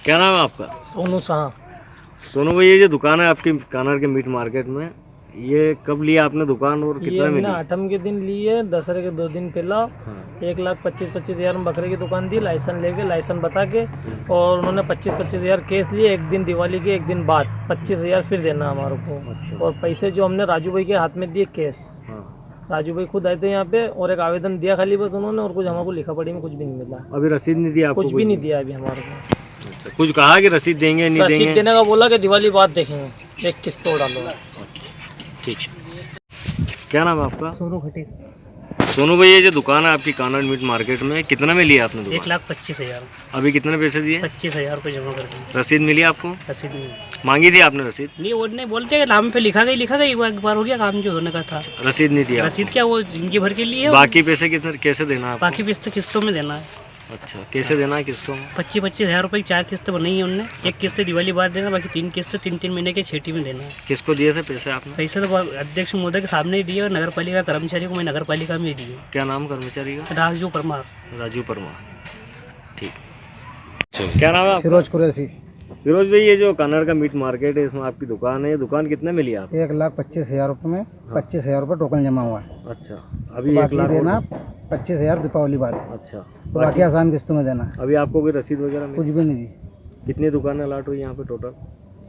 क्या नाम है आपका? सोनू शाह। सोनू भाई, ये जो दुकान है आपकी कानड़ के मीट मार्केट में, ये कब लिया आपने दुकान और ये कितने में हमने ली? आठम के दिन ली है, दशहरे के 2 दिन पहला। हाँ। 1,25,25,000 में बकरे की दुकान दी, लाइसेंस लेके, लाइसेंस बता के, और उन्होंने 25,000 कैश लिए। एक दिन दिवाली के एक दिन बाद 25,000 फिर देना हमारे को। अच्छा। और पैसे जो हमने राजू भाई के हाथ में दिए कैश। हाँ। राजू भाई खुद आए थे यहाँ पे, और एक आवेदन दिया खाली बस उन्होंने, और कुछ हमारे को लिखा पढ़ी में कुछ भी नहीं मिला। अभी रसीद नहीं दी आपको? कुछ भी नहीं दिया अभी हमारे को। अच्छा, कुछ कहा कि रसीद देंगे नहीं रसीद देंगे? देने का बोला कि दिवाली बाद देखेंगे, एक किस्त डालो। ठीक। क्या नाम है आपका? सोनू खटी। सोनू भाई, ये जो दुकान है आपकी कानड़ मीट मार्केट में, कितना में लिया आपने दुकान? 1,25,000। अभी कितने पैसे दिए? 25,000 रुपये जमा कर दिए। रसीद मिली आपको? रसीद नहीं मांगी थी आपने रसीद? नहीं, वो नहीं बोलते कि नाम पे लिखा गया एक बार हो गया काम जो होने का था। रसीद नहीं दिया? रसीद क्या, वो जिंदगी भर के लिए है। बाकी पैसे कितने कैसे देना है आपको? बाकी किस्तों में देना है। अच्छा, कैसे देना है किस्तों में? 25,000 रुपये की 4 किस्त बनाई है उनने। एक किस्त दिवाली बाद देना, बाकी 3 किस्त 3-3 महीने के छेटी में देना है। किसको दिए थे पैसे आपने? पैसे तो अध्यक्ष महोदय के सामने ही दिए, और नगर पालिका कर्मचारी को मैं नगर पालिका में दिए। क्या नाम कर्मचारी का? राजू परमार। राजू परमार। ठीक। क्या नाम है आपका? फिरोज कुरैशी। फिरोज भाई, ये जो कानड़ का मीट मार्केट है, इसमें आपकी दुकान है, ये दुकान कितने में लिया आप? 1,25,000 रुपये में 25,000 रुपये टोकन जमा हुआ है। अच्छा, अभी 1 लाख देना 25,000 दीपावली बाद। अच्छा, तो बाकी आसान किस्तों में देना है। अभी आपको कोई रसीद वगैरह कुछ मिली? भी नहीं दी। कितनी दुकानें अलॉट हुई यहाँ पे टोटल?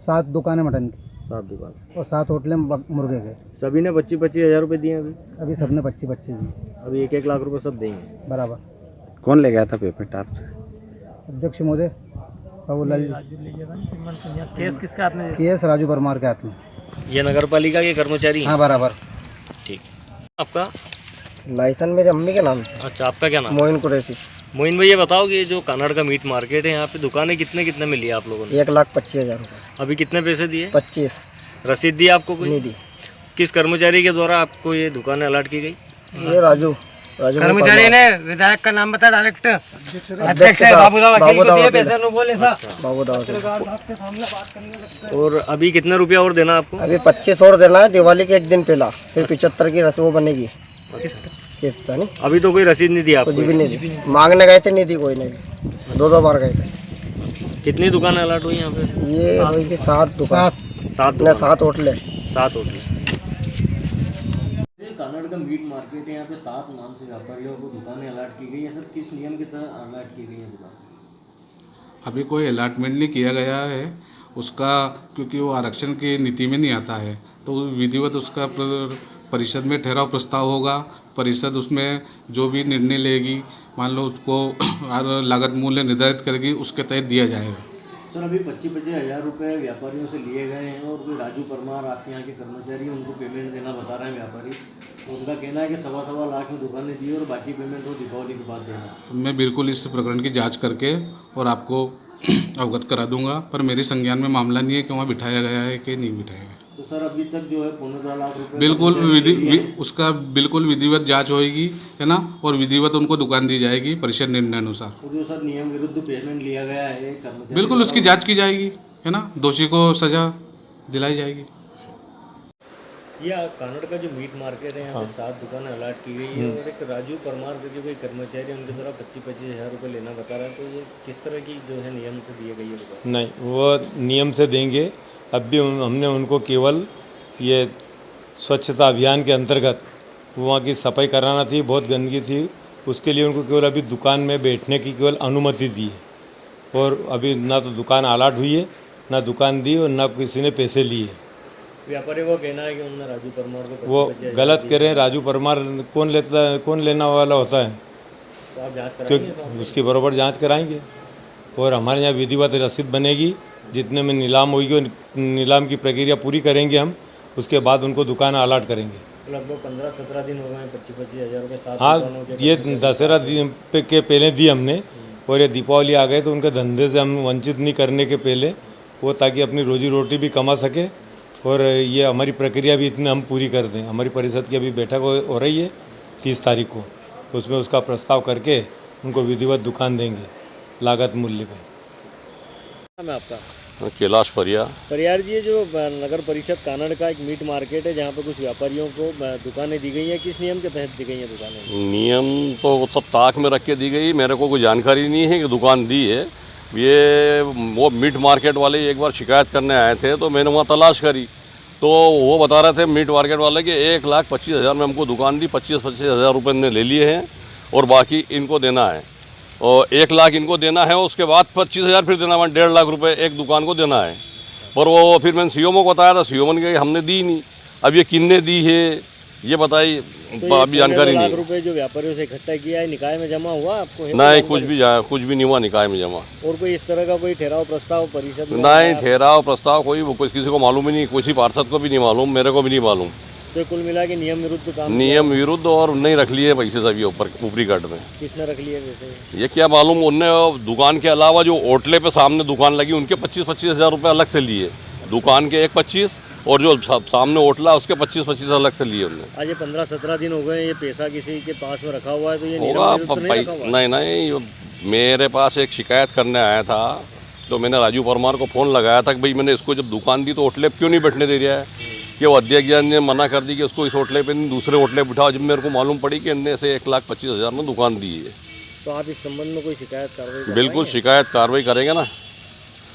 7 दुकानें मटन की 7 दुकान और 7 होटलें मुर्गे के। सभी ने 25-25 हज़ार रुपये दिए अभी सबने 25-25 दी अभी 1-1 लाख रुपए सब देंगे बराबर। कौन ले गया था पेमेंट आपसे? अध्यक्ष महोदय बाबूलाल। केस किसके हाथ में? केस राजू परमार के हाथ में। ये नगर पालिका के कर्मचारी हैं? हाँ बराबर। ठीक। आपका लाइसेंस मेरे अम्मी के नाम से। अच्छा, आपका क्या नाम? मोइन कुरैशी। मोइन भाई, ये बताओ कि जो कानड़ का मीट मार्केट है, यहाँ पे दुकानें कितने कितने में लिया आप लोगों ने? 1,25,000 रुपये। अभी कितने पैसे दिए? 25। रसीद दी आपको कोई? नहीं दी। किस कर्मचारी के द्वारा आपको ये दुकानें अलॉट की गई? ये राजू कर्मचारी ने विधायक का नाम बताया, डायरेक्ट अध्यक्ष और अभी कितने रुपया और देना आपको? अभी 25 और देना है दिवाली के एक दिन पहला, फिर 75 की रस्म बनेगी किस्त नहीं। अभी तो कोई रसीद नहीं दिया कुछ आपको? भी नहीं दी। मांगने गए थे, नहीं दी कोई नहीं। 2 बार गए थे। कितनी दुकानें अलॉट हुई यहाँ पे? ये हुई थी 7 दुकान। 7 होटलें। 7 होटल। कानड़ का मीट मार्केट है, यहाँ पे 7 मांस व्यापारियों को दुकानें अलॉट की गई है। सर, किस नियम के तहत अलॉट की गई है दुकान? अभी कोई अलॉटमेंट नहीं किया गया है उसका, क्योंकि वो आरक्षण की नीति में नहीं आता है। तो विधिवत उसका परिषद में ठहराव प्रस्ताव होगा। परिषद उसमें जो भी निर्णय लेगी, मान लो उसको लागत मूल्य निर्धारित करेगी, उसके तहत दिया जाएगा। सर, अभी 25-25 हज़ार रुपये व्यापारियों से लिए गए हैं, और कोई राजू परमार आपके यहाँ के कर्मचारी हैं, उनको पेमेंट देना बता रहे हैं व्यापारी। तो उनका कहना है कि 1.25 लाख में दुकानें दी और बाकी पेमेंट वो दीपावली के बाद देना। मैं बिल्कुल इस प्रकरण की जांच करके और आपको अवगत करा दूंगा, पर मेरे संज्ञान में मामला नहीं है कि वहाँ बिठाया गया है कि नहीं बिठाया गया। तो सर, अभी तक जो है 2.25 लाख रुपये बिल्कुल उसका बिल्कुल विधिवत जांच होएगी, है ना, और विधिवत उनको दुकान दी जाएगी परिषद निर्णय अनुसार। तो जो सर नियम विरुद्ध पेमेंट लिया गया है कर्मचारी, बिल्कुल उसकी जांच की जाएगी, है ना, दोषी को सजा दिलाई जाएगी। ये कानड़ का जो मीट मार्केट है, यहाँ पे 7 दुकानें अलॉट की गई है, और एक राजू परमार के जो कोई कर्मचारी उनके द्वारा 25-25 हज़ार रुपये लेना बता रहा है। तो ये किस तरह की जो है नियम से दिए गई है दुकान? नहीं, वो नियम से देंगे। अब भी हमने उनको केवल ये स्वच्छता अभियान के अंतर्गत वहाँ की सफाई कराना थी, बहुत गंदगी थी, उसके लिए उनको केवल अभी दुकान में बैठने की केवल अनुमति दी है। और अभी ना तो दुकान अलॉट हुई है, ना दुकान दी, और ना किसी ने पैसे लिए। व्यापारी को कहना है कि उन्होंने राजू परमार को वो 25-25 गलत कह रहे हैं। राजू परमार कौन लेता है, कौन लेना वाला होता है? तो आप जाँच कराएंगे? क्योंकि उसकी बराबर जांच कराएंगे, और हमारे यहाँ विधिवत रसीद बनेगी। जितने में नीलाम होगी, नीलाम की प्रक्रिया पूरी करेंगे हम, उसके बाद उनको दुकान अलॉट करेंगे। लगभग 15-17 दिन हो गए 25-25 हज़ार रुपये 7 हाँ, दुकानों के ये दशहरा के पहले दी हमने, और ये दीपावली आ गए तो उनके धंधे से हम वंचित नहीं करने के पहले, वो ताकि अपनी रोजी रोटी भी कमा सके, और ये हमारी प्रक्रिया भी इतनी हम पूरी कर दें। हमारी परिषद की अभी बैठक हो रही है 30 तारीख को, उसमें उसका प्रस्ताव करके उनको विधिवत दुकान देंगे लागत मूल्य पर। मैं आपका कैलाश परियार जी, जो नगर परिषद कानड़ का एक मीट मार्केट है, जहाँ पर कुछ व्यापारियों को दुकानें दी गई हैं, किस नियम के तहत दी गई हैं दुकानें? नियम तो वो सब ताक में रख के दी गई। मेरे को कोई जानकारी नहीं है कि दुकान दी है, ये वो मीट मार्केट वाले एक बार शिकायत करने आए थे, तो मैंने वहाँ तलाश करी, तो वो बता रहे थे मीट मार्केट वाले कि 1,25,000 में हमको दुकान दी, 25-25 हज़ार रुपये ने ले लिए हैं और बाकी इनको देना है, और 1 लाख इनको देना है, उसके बाद 25,000 फिर देना है, 1.5 लाख रुपए एक दुकान को देना है। पर वो फिर मैंने सीओमओ को बताया था, सीओमओ ने कहा हमने दी नहीं। अब ये किन्ने दी है ये बताइए, तो अभी जानकारी लाख नहीं। रुपए जो व्यापारियों से इकट्ठा किया है निकाय में जमा हुआ आपको? है नहीं, जानकारी? कुछ भी नहीं हुआ निकाय में जमा। और कोई इस तरह का कोई ठहराव प्रस्ताव परिषद में नहीं, आया? ठहराव प्रस्ताव कोई किसी को मालूम ही नहीं, किसी पार्षद को भी नहीं मालूम, मेरे को भी नहीं मालूम। तो कुल मिला के नियम विरुद्ध काम नियम विरुद्ध और नहीं रख लिए पैसे सभी ऊपर ऊपरी कट में। किसने रख लिया वैसे? ये क्या मालूम, उनने दुकान के अलावा जो होटले पे सामने दुकान लगी उनके 25-25 हज़ार रुपये अलग से लिए, दुकान के 25 और जो सामने होटला उसके 25-25 अलग से लिए उन्होंने। आज ये 15-17 दिन हो गए, ये पैसा किसी के पास में रखा हुआ है, तो ये होगा नियम विरुद्ध तो नहीं रखा हुआ? नहीं, मेरे पास एक शिकायत करने आया था, तो मैंने राजू परमार को फ़ोन लगाया था कि भाई मैंने इसको जब दुकान दी तो होटले पे क्यों नहीं बैठने दे रहा है, कि वो अध्यक्ष ने मना कर दी कि उसको इस होटले पे नहीं दूसरे होटले बिठाओ। जब मेरे को मालूम पड़ी कि इनने से 1,25,000 में दुकान दी है, तो आप इस संबंध में कोई शिकायत कार्रवाई कर बिल्कुल पाएंगे? शिकायत कार्रवाई करेंगे ना,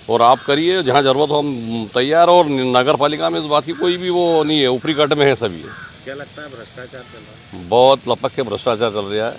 और आप करिए जहाँ ज़रूरत हो, हम तैयार। और नगर पालिका में इस बात की कोई भी वो नहीं है, ऊपरी कट में है सभी। क्या लगता है भ्रष्टाचार चल रहा है? बहुत लपक के भ्रष्टाचार चल रहा है।